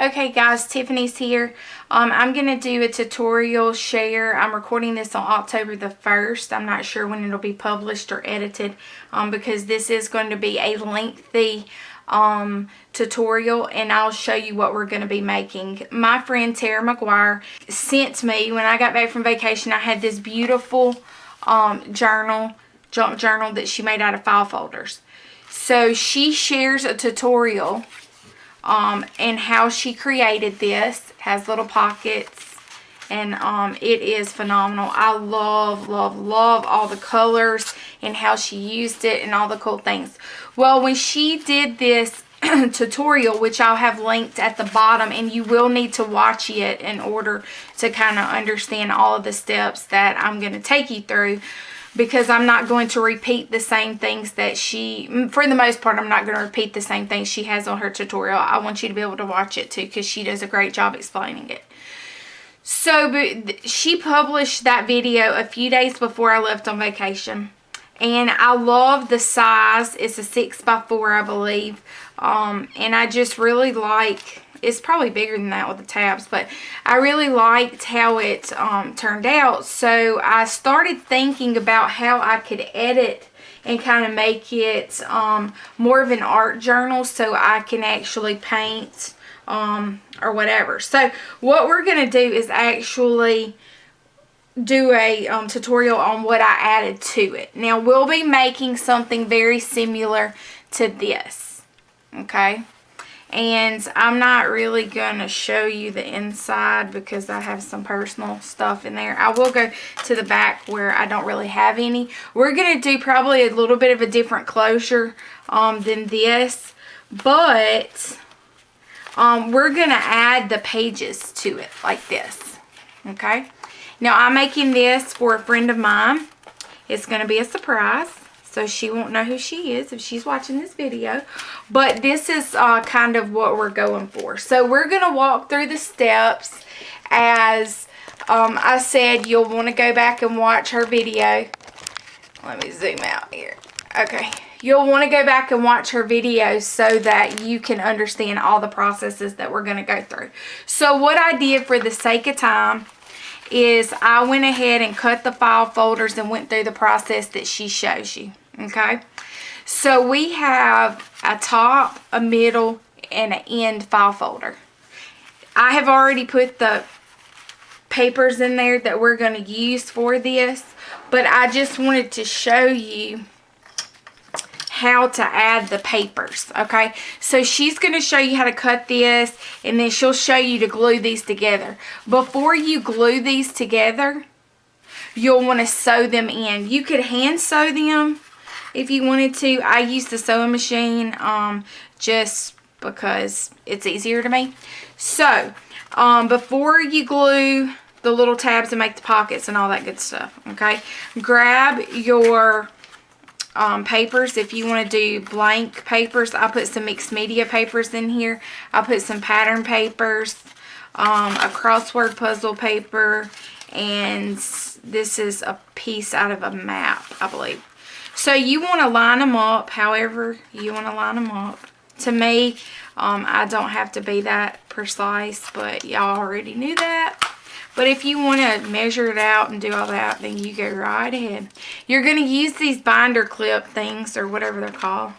Okay guys, Tiffany's here. I'm going to do a tutorial share. I'm recording this on October the 1st. I'm not sure when it'll be published or edited because this is going to be a lengthy tutorial, and I'll show you what we're going to be making. My friend Tara McGuire sent me, when I got back from vacation, I had this beautiful junk journal that she made out of file folders. So she shares a tutorial and how she created this. It has little pockets, and it is phenomenal. I love all the colors and how she used it and all the cool things. Well, when she did this tutorial, which I'll have linked at the bottom, and you will need to watch it in order to kind of understand all of the steps that I'm going to take you through, because I'm not going to repeat the same things that for the most part, I'm not going to repeat the same things she has on her tutorial. I want you to be able to watch it too, because she does a great job explaining it. So she published that video a few days before I left on vacation. And I love the size. It's a 6x4, I believe. And I just really like, it's probably bigger than that with the tabs, but I really liked how it turned out. So I started thinking about how I could edit and kind of make it more of an art journal, so I can actually paint or whatever. So what we're going to do is actually do a tutorial on what I added to it. Now we'll be making something very similar to this, okay? And I'm not really going to show you the inside because I have some personal stuff in there. I will go to the back where I don't really have any. We're going to do probably a little bit of a different closure than this, but we're going to add the pages to it like this, okay? Now I'm making this for a friend of mine. It's going to be a surprise, so she won't know who she is if she's watching this video. But this is kind of what we're going for. So we're going to walk through the steps. As I said, you'll want to go back and watch her video. Let me zoom out here. Okay. You'll want to go back and watch her video so that you can understand all the processes that we're going to go through. So what I did for the sake of time is I went ahead and cut the file folders and went through the process that she shows you, okay? So we have a top, a middle, and an end file folder. I have already put the papers in there that we're going to use for this, but I just wanted to show you how to add the papers, okay? So she's going to show you how to cut this, and then she'll show you to glue these together. Before you glue these together, you'll want to sew them in. You could hand sew them if you wanted to. I use the sewing machine just because it's easier to me. So before you glue the little tabs and make the pockets and all that good stuff, okay, grab your papers. If you want to do blank papers, I put some mixed media papers in here. I put some pattern papers, a crossword puzzle paper, and this is a piece out of a map, I believe. So you want to line them up however you want to line them up. To me, I don't have to be that precise, but y'all already knew that. But if you want to measure it out and do all that, then you go right ahead. You're going to use these binder clip things, or whatever they're called,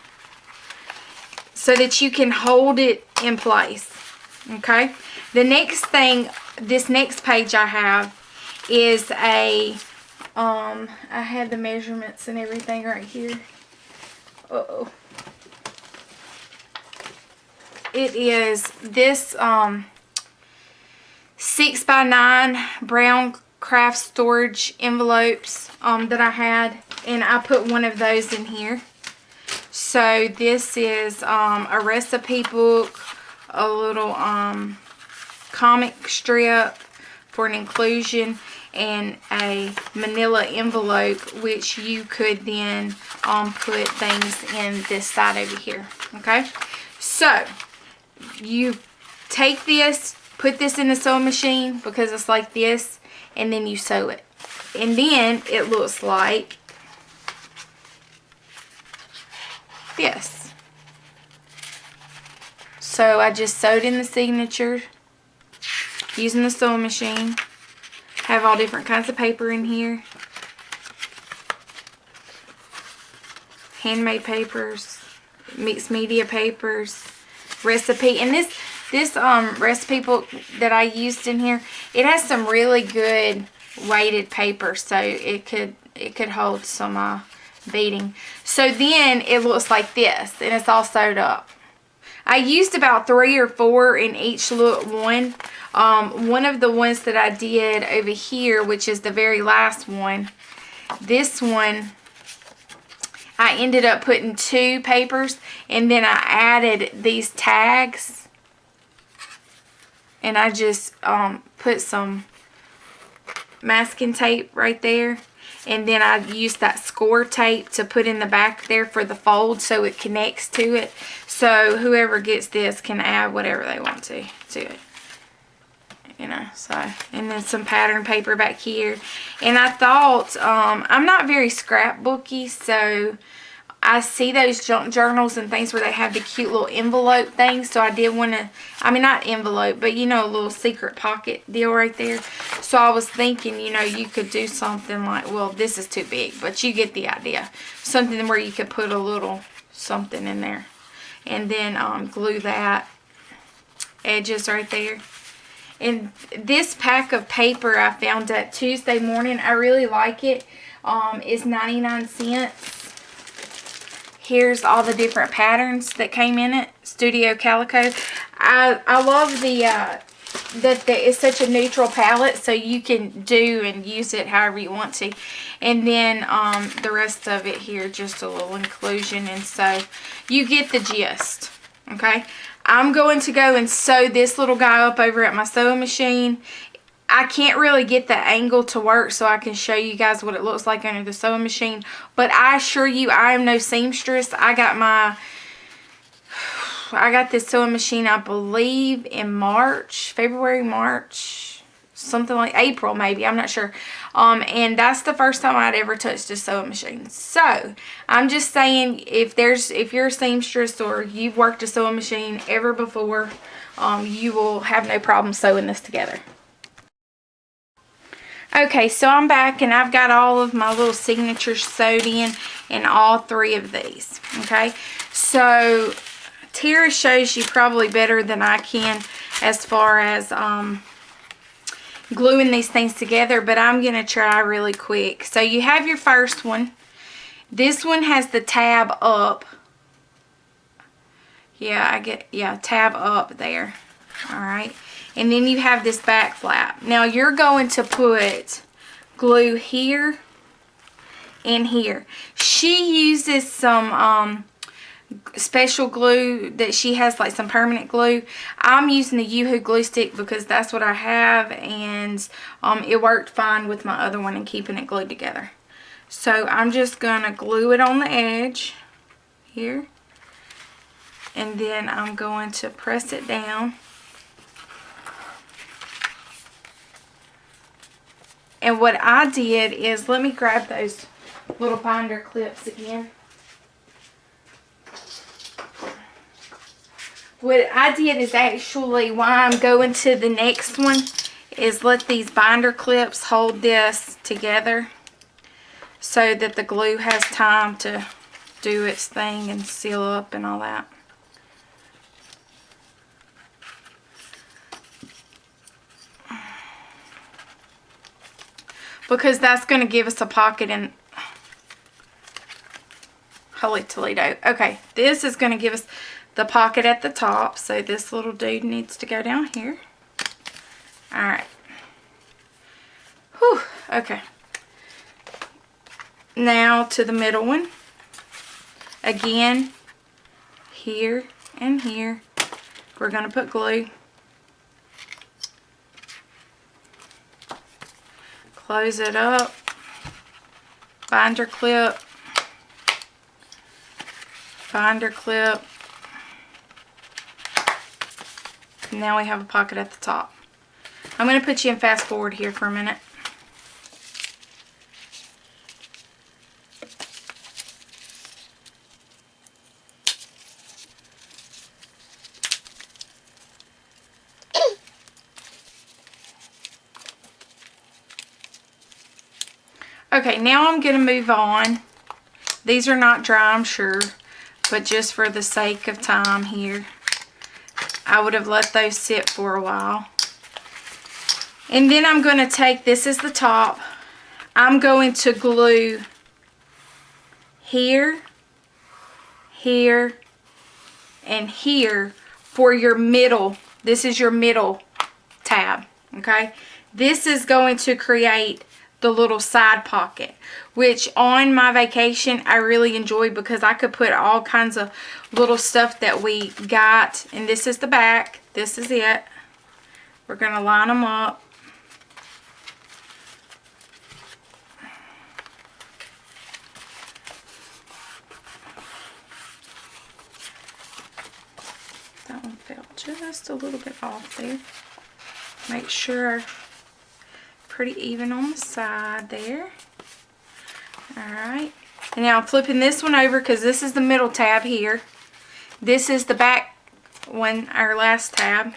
so that you can hold it in place, okay? The next thing, this next page I have is I had the measurements and everything right here. Uh-oh. It is this 6x9 brown craft storage envelopes that I had, and I put one of those in here. So this is a recipe book, a little comic strip for an inclusion, and a manila envelope, which you could then put things in this side over here, okay? So you take this, put this in the sewing machine because it's like this, and then you sew it. And then it looks like this. So So I just sewed in the signature using the sewing machine. Have all different kinds of paper in here. Handmade papers, mixed media papers, recipe. And this recipe book that I used in here, it has some really good weighted paper, so it could hold some beading. So then it looks like this, and it's all sewed up. I used about 3 or 4 in each one. One of the ones that I did over here, which is the very last one, this one, I ended up putting 2 papers, and then I added these tags, and I just put some masking tape right there, and then I used that score tape to put in the back there for the fold so it connects to it, so whoever gets this can add whatever they want to it, you know. So, and then some pattern paper back here. And I thought, I'm not very scrapbooky, so I see those junk journals and things where they have the cute little envelope things. So I did want to, I mean, not envelope, but you know, a little secret pocket deal right there. So I was thinking, you know, you could do something like, well, this is too big, but you get the idea. Something where you could put a little something in there. And then glue that edges right there. And this pack of paper I found at Tuesday Morning. I really like it. It's 99 cents. Here's all the different patterns that came in it. Studio Calico. I love that it's such a neutral palette, so you can do and use it however you want to. And then the rest of it here, just a little inclusion. And so you get the gist. Okay. I'm going to go and sew this little guy up over at my sewing machine. I can't really get the angle to work so I can show you guys what it looks like under the sewing machine. But I assure you, I am no seamstress. I got this sewing machine, I believe, in March, February, March, something like April maybe, I'm not sure. And that's the first time I'd ever touched a sewing machine. So I'm just saying, if you're a seamstress or you've worked a sewing machine ever before, you will have no problem sewing this together. Okay, so I'm back and I've got all of my little signatures sewed in all 3 of these. Okay, so Tara shows you probably better than I can as far as gluing these things together, but I'm going to try really quick. So you have your first one. This one has the tab up. Yeah, tab up there. Alright. And then you have this back flap. Now you're going to put glue here and here. She uses some special glue that she has, like some permanent glue. I'm using the Yoo-Hoo glue stick because that's what I have, and it worked fine with my other one and keeping it glued together. So I'm just going to glue it on the edge here, and then I'm going to press it down. And what I did is, let me grab those little binder clips again. What I did is actually, while I'm going to the next one, is let these binder clips hold this together so that the glue has time to do its thing and seal up and all that. Because that's going to give us a pocket in... Holy Toledo. Okay, this is going to give us the pocket at the top. So this little dude needs to go down here. Alright. Whew, okay. Now to the middle one. Again, here and here. We're going to put glue. Close it up, binder clip, binder clip. Now we have a pocket at the top. I'm going to put you in fast forward here for a minute. Okay, now I'm going to move on. These are not dry, I'm sure, but just for the sake of time here, I would have let those sit for a while. And then I'm going to take, this is the top, I'm going to glue here, here, and here for your middle. This is your middle tab, okay? This is going to create the little side pocket, which on my vacation I really enjoyed because I could put all kinds of little stuff that we got. And this is the back. This is it. We're going to line them up. That one fell just a little bit off there. Make sure pretty even on the side there. Alright. And now I'm flipping this one over because this is the middle tab here. This is the back one, our last tab.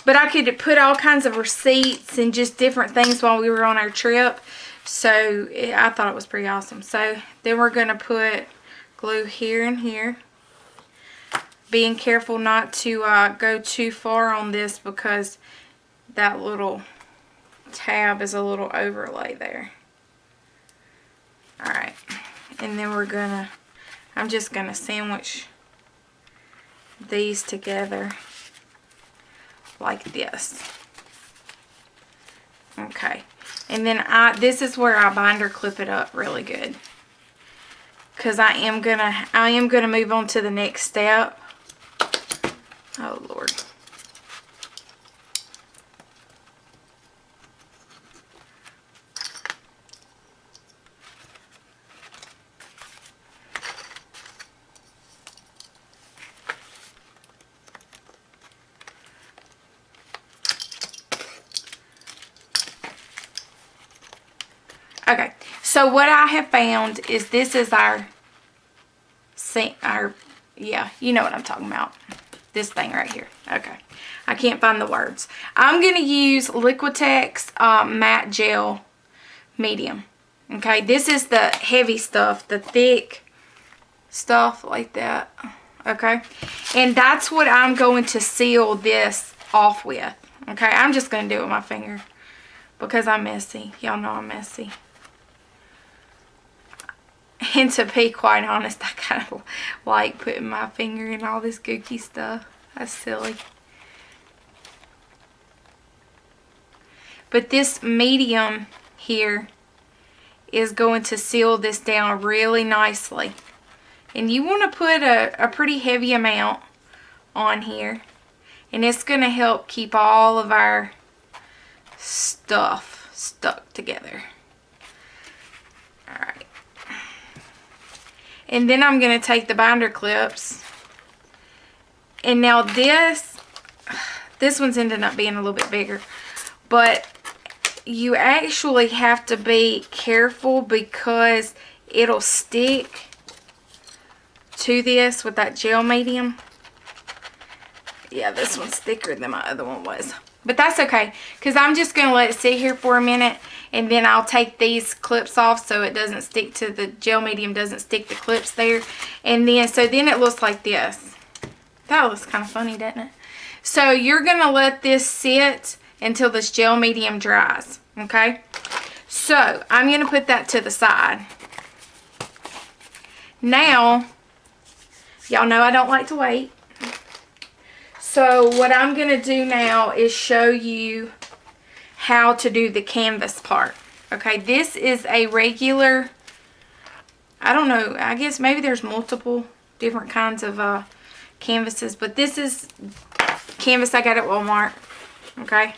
But I could put all kinds of receipts and just different things while we were on our trip. So I thought it was pretty awesome. So then we're going to put glue here and here. Being careful not to go too far on this because that little tab is a little overlay there. Alright, and then I'm just gonna sandwich these together like this. Okay, and then this is where I binder clip it up really good, because I am gonna move on to the next step. Oh Lord. Okay, so what I have found is this is our, yeah, you know what I'm talking about. This thing right here. Okay, I can't find the words. I'm going to use Liquitex matte gel medium. Okay, this is the heavy stuff, the thick stuff like that. Okay, and that's what I'm going to seal this off with. Okay, I'm just going to do it with my finger because I'm messy. Y'all know I'm messy. And to be quite honest, I kind of like putting my finger in all this gooky stuff. That's silly. But this medium here is going to seal this down really nicely. And you want to put a pretty heavy amount on here. And it's going to help keep all of our stuff stuck together. Alright. And then I'm going to take the binder clips. And now this one's ended up being a little bit bigger. But you actually have to be careful because it'll stick to this with that gel medium. Yeah, this one's thicker than my other one was. But that's okay, because I'm just going to let it sit here for a minute, and then I'll take these clips off so it doesn't stick to the gel medium, doesn't stick the clips there. And then, so then it looks like this. That looks kind of funny, doesn't it? So you're going to let this sit until this gel medium dries, okay? So I'm going to put that to the side. Now, y'all know I don't like to wait. So what I'm going to do now is show you how to do the canvas part. Okay, this is a regular, I don't know, I guess maybe there's multiple different kinds of canvases, but this is canvas I got at Walmart. Okay,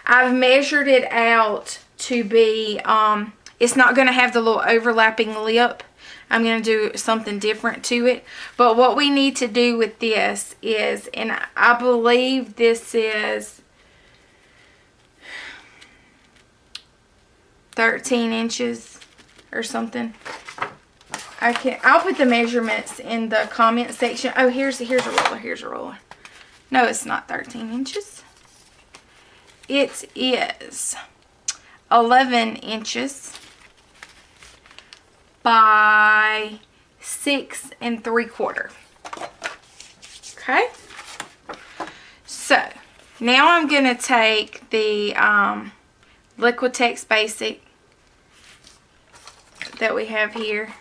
I've measured it out to be, it's not going to have the little overlapping lip. I'm going to do something different to it. But what we need to do with this is, and I believe this is 13 inches or something. I'll put the measurements in the comment section. Oh, here's a ruler. Here's a ruler. No, it's not 13 inches. It is 11 inches by 6 3/4. Okay. So now I'm going to take the Liquitex Basic that we have here,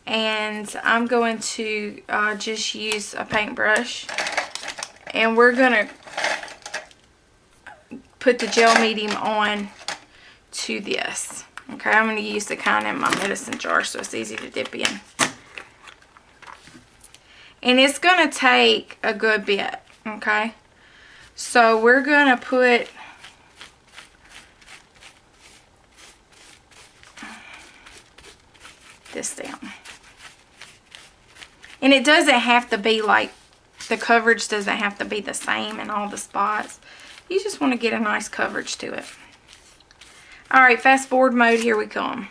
and I'm going to just use a paintbrush, and we're going to put the gel medium on to this. Okay, I'm going to use the kind in my medicine jar so it's easy to dip in. And it's going to take a good bit, okay? So we're going to put this down. And it doesn't have to be like, the coverage doesn't have to be the same in all the spots. You just want to get a nice coverage to it. Alright, fast forward mode, here we come.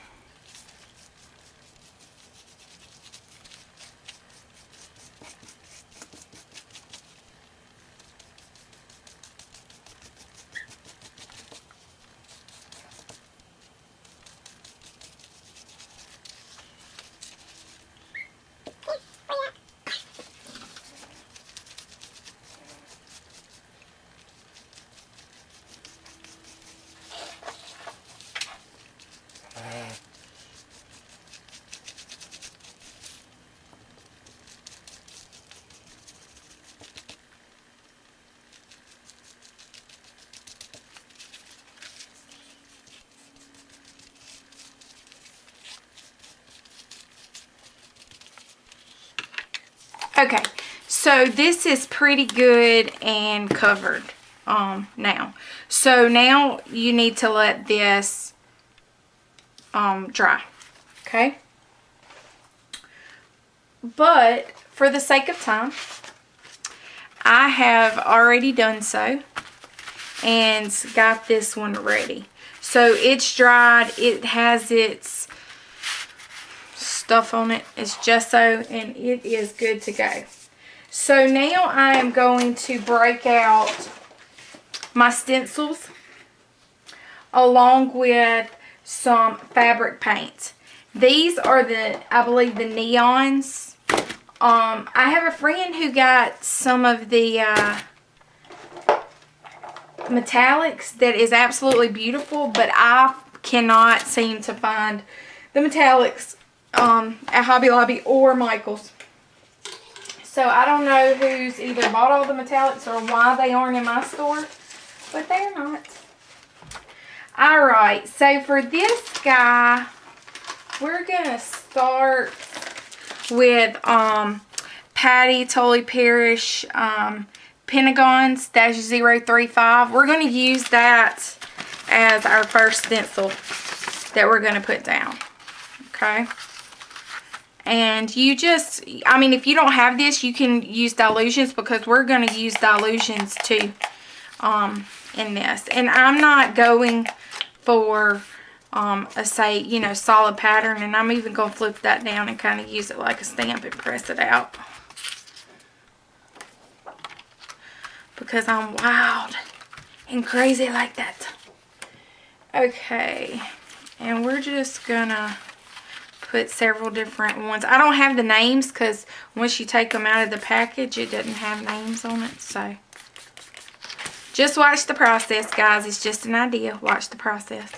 Okay, so this is pretty good and covered now. So now you need to let this dry, okay? But for the sake of time, I have already done so and got this one ready. So it's dried, it has its stuff on it, it's gesso, and it is good to go. So now I am going to break out my stencils along with some fabric paint. These are I believe the neons. I have a friend who got some of the metallics that is absolutely beautiful, but I cannot seem to find the metallics at Hobby Lobby or Michael's. So I don't know who's either bought all the metallics or why they aren't in my store, but they're not. Alright, so for this guy, we're going to start with Patty Tully Parrish Pentagons -035. We're going to use that as our first stencil that we're going to put down. Okay. And you just, I mean, if you don't have this, you can use dilutions, because we're going to use dilutions too in this. And I'm not going for a solid pattern, and I'm even going to flip that down and kind of use it like a stamp and press it out, because I'm wild and crazy like that. Okay, and we're just gonna put several different ones. I don't have the names because once you take them out of the package, it doesn't have names on it. So just watch the process, guys. It's just an idea. Watch the process.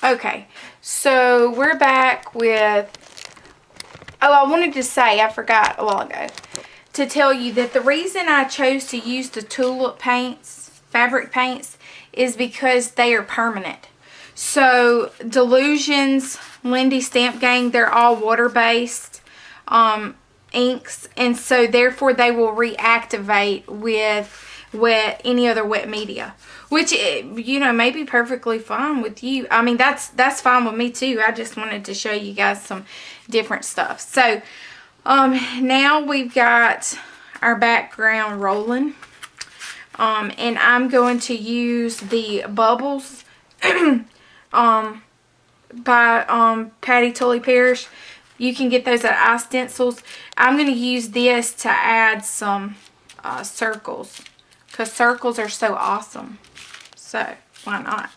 Okay, so we're back with, oh, I wanted to say, I forgot a while ago, to tell you that the reason I chose to use the tulip paints, fabric paints, is because they are permanent. So Delusions, Lindy Stamp Gang, they're all water-based inks, and so therefore they will reactivate with any other wet media, which, you know, may be perfectly fine with you. I mean, that's fine with me too. I just wanted to show you guys some different stuff. So now we've got our background rolling, and I'm going to use the Bubbles by Patty Tully Parrish. You can get those at iStencils. I'm going to use this to add some circles, because circles are so awesome. So why not?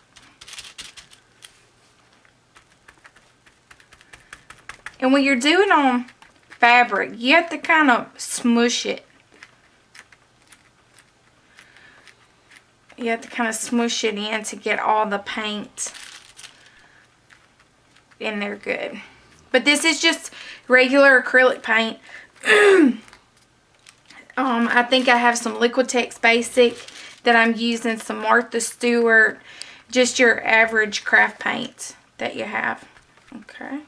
And when you're doing on fabric, you have to kind of smush it. You have to kind of smush it in to get all the paint in there good. But this is just regular acrylic paint. I think I have some Liquitex Basic that I'm using, some Martha Stewart, just your average craft paint that you have. Okay.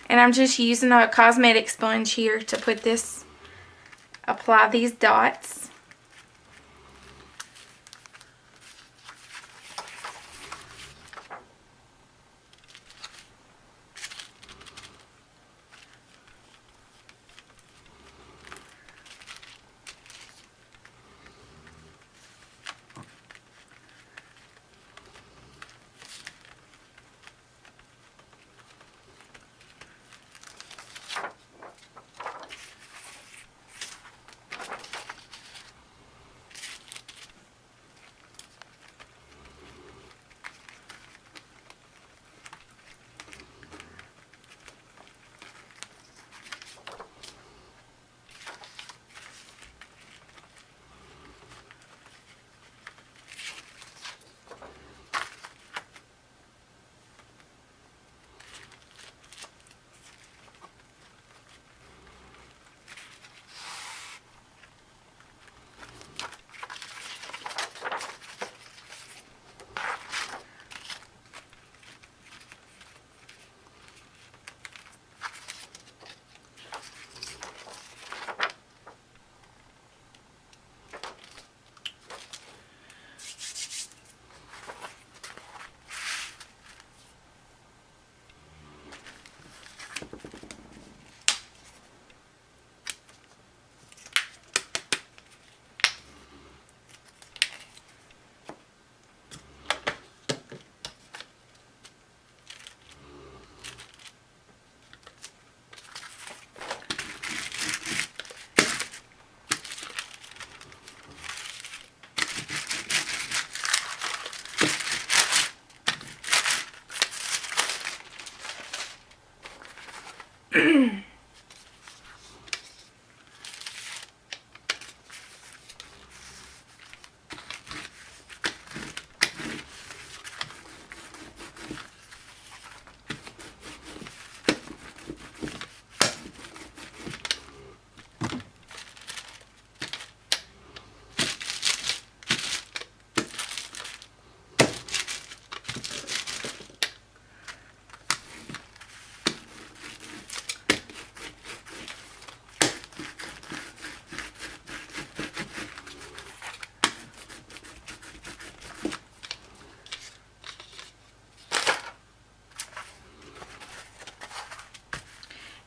And I'm just using a cosmetic sponge here to put this, apply these dots.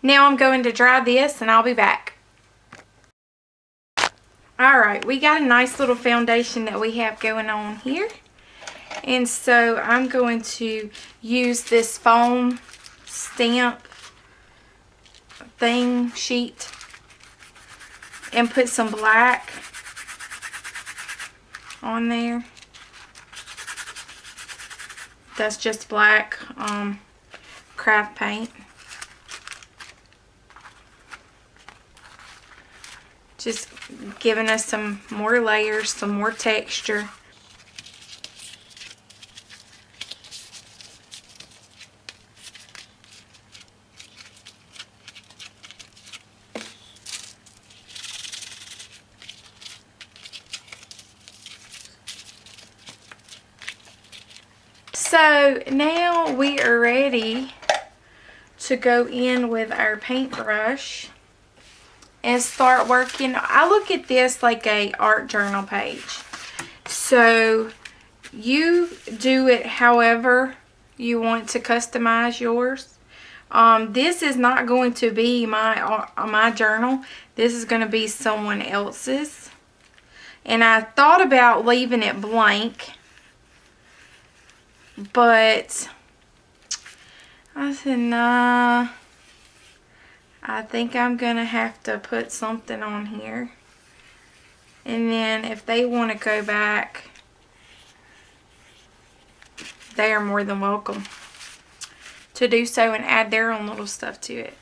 Now I'm going to dry this and I'll be back. Alright, we got a nice little foundation that we have going on here. And so I'm going to use this foam stamp sheet and put some black on there. That's just black craft paint. Just giving us some more layers, some more texture. So now we are ready to go in with our paintbrush and start working. I look at this like a art journal page. So you do it however you want to customize yours. This is not going to be my journal. This is going to be someone else's. And I thought about leaving it blank, but I said, nah, I think I'm going to have to put something on here. And then if they want to go back, they are more than welcome to do so and add their own little stuff to it.